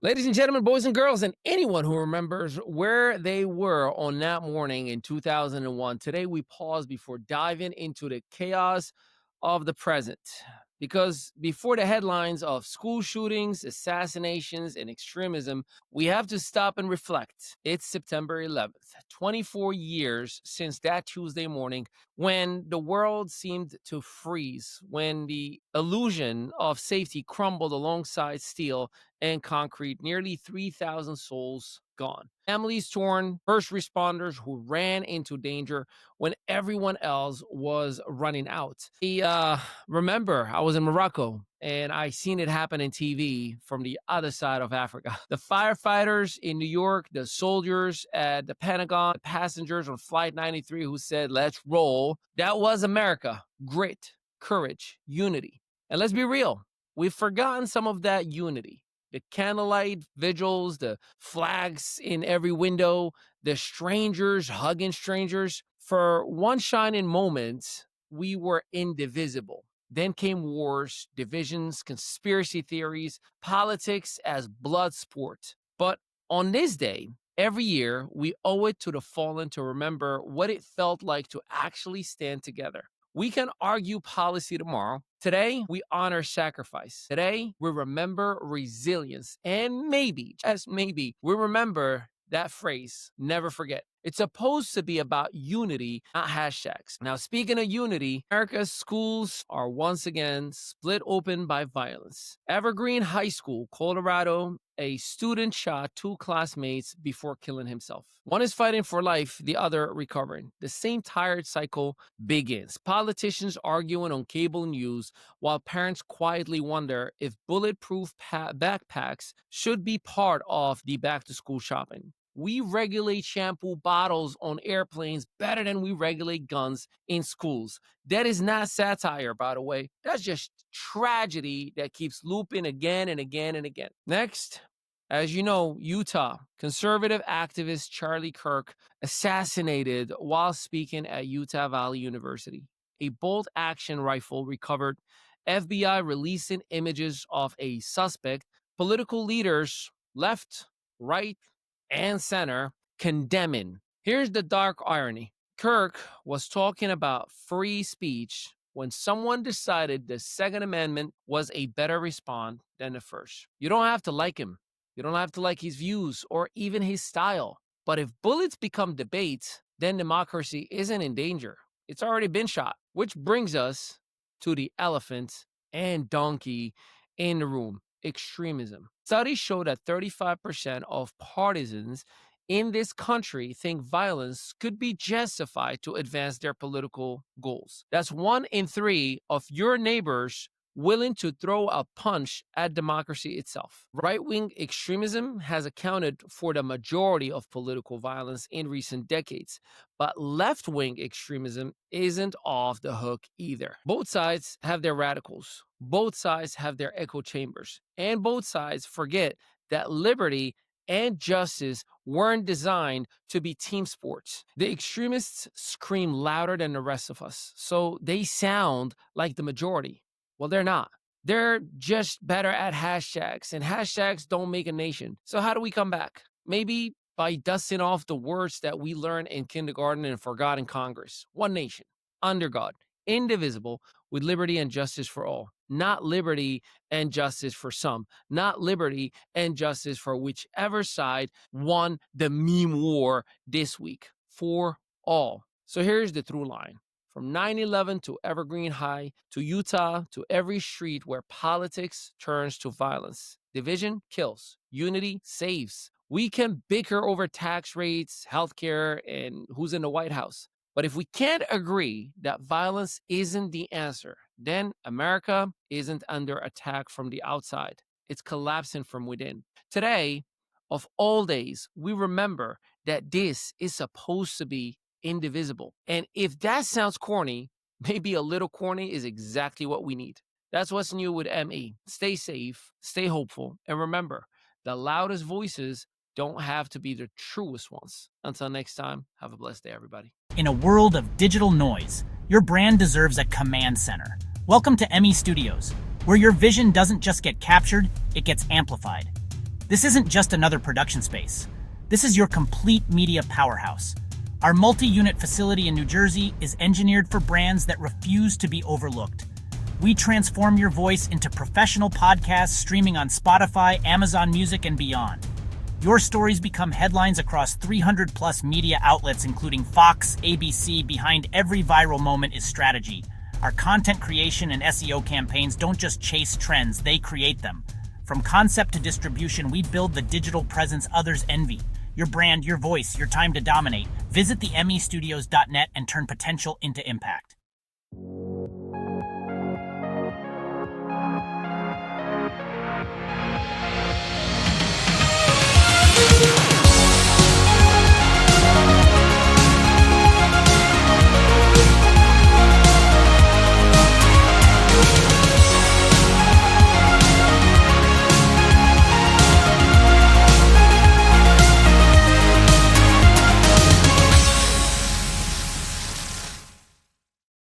Ladies and gentlemen, boys and girls, and anyone who remembers where they were on that morning in 2001, today we pause before diving into the chaos of the present. Because before the headlines of school shootings, assassinations, and extremism, we have to stop and reflect. It's September 11th, 24 years since that Tuesday morning when the world seemed to freeze, when the illusion of safety crumbled alongside steel and concrete, nearly 3,000 souls gone. Families torn, first responders who ran into danger when everyone else was running out. Remember, I was in Morocco and I seen it happen in TV from the other side of Africa. The firefighters in New York, the soldiers at the Pentagon, the passengers on Flight 93 who said, "Let's roll." That was America. Grit, courage, unity. And let's be real, we've forgotten some of that unity. The candlelight vigils, the flags in every window, the strangers hugging strangers. For one shining moment, we were indivisible. Then came wars, divisions, conspiracy theories, politics as blood sport. But on this day, every year, we owe it to the fallen to remember what it felt like to actually stand together. We can argue policy tomorrow. Today, we honor sacrifice. Today, we remember resilience. And maybe, just maybe, we remember that phrase, never forget. It's supposed to be about unity, not hashtags. Now, speaking of unity, America's schools are once again split open by violence. Evergreen High School, Colorado, a student shot two classmates before killing himself. One is fighting for life, the other recovering. The same tired cycle begins. Politicians arguing on cable news while parents quietly wonder if bulletproof backpacks should be part of the back to school shopping. We regulate shampoo bottles on airplanes better than we regulate guns in schools. That is not satire, by the way. That's just tragedy that keeps looping again and again and again. Next, as you know, Utah, conservative activist Charlie Kirk assassinated while speaking at Utah Valley University. A bolt action rifle recovered, FBI releasing images of a suspect, political leaders left, right, and center condemning. Here's the dark irony. Kirk was talking about free speech when someone decided the Second Amendment was a better response than the first. You don't have to like him. You don't have to like his views or even his style. But if bullets become debate, then democracy isn't in danger. It's already been shot. Which brings us to the elephant and donkey in the room. Extremism. Studies show that 35% of partisans in this country think violence could be justified to advance their political goals. That's 1 in 3 of your neighbors willing to throw a punch at democracy itself. Right-wing extremism has accounted for the majority of political violence in recent decades, but left-wing extremism isn't off the hook either. Both sides have their radicals. Both sides have their echo chambers. And both sides forget that liberty and justice weren't designed to be team sports. The extremists scream louder than the rest of us, so they sound like the majority. Well, they're not. They're just better at hashtags, and hashtags don't make a nation. So how do we come back? Maybe by dusting off the words that we learned in kindergarten and forgot in Congress. One nation, under God, indivisible, with liberty and justice for all. Not liberty and justice for some. Not liberty and justice for whichever side won the meme war this week. For all. So here's the through line. From 9/11 to Evergreen High, to Utah, to every street where politics turns to violence. Division kills. Unity saves. We can bicker over tax rates, healthcare, and who's in the White House. But if we can't agree that violence isn't the answer, then America isn't under attack from the outside. It's collapsing from within. Today, of all days, we remember that this is supposed to be indivisible. And if that sounds corny, maybe a little corny is exactly what we need. That's what's new with ME. Stay safe, stay hopeful, and remember, the loudest voices don't have to be the truest ones. Until next time, have a blessed day, everybody. In a world of digital noise, your brand deserves a command center. Welcome to ME Studios, where your vision doesn't just get captured, it gets amplified. This isn't just another production space. This is your complete media powerhouse. Our multi-unit facility in New Jersey is engineered for brands that refuse to be overlooked. We transform your voice into professional podcasts streaming on Spotify, Amazon Music, and beyond. Your stories become headlines across 300 plus media outlets, including Fox, ABC. Behind every viral moment is strategy. Our content creation and SEO campaigns don't just chase trends, they create them. From concept to distribution, we build the digital presence others envy. Your brand, your voice, your time to dominate. Visit the mestudios.net and turn potential into impact.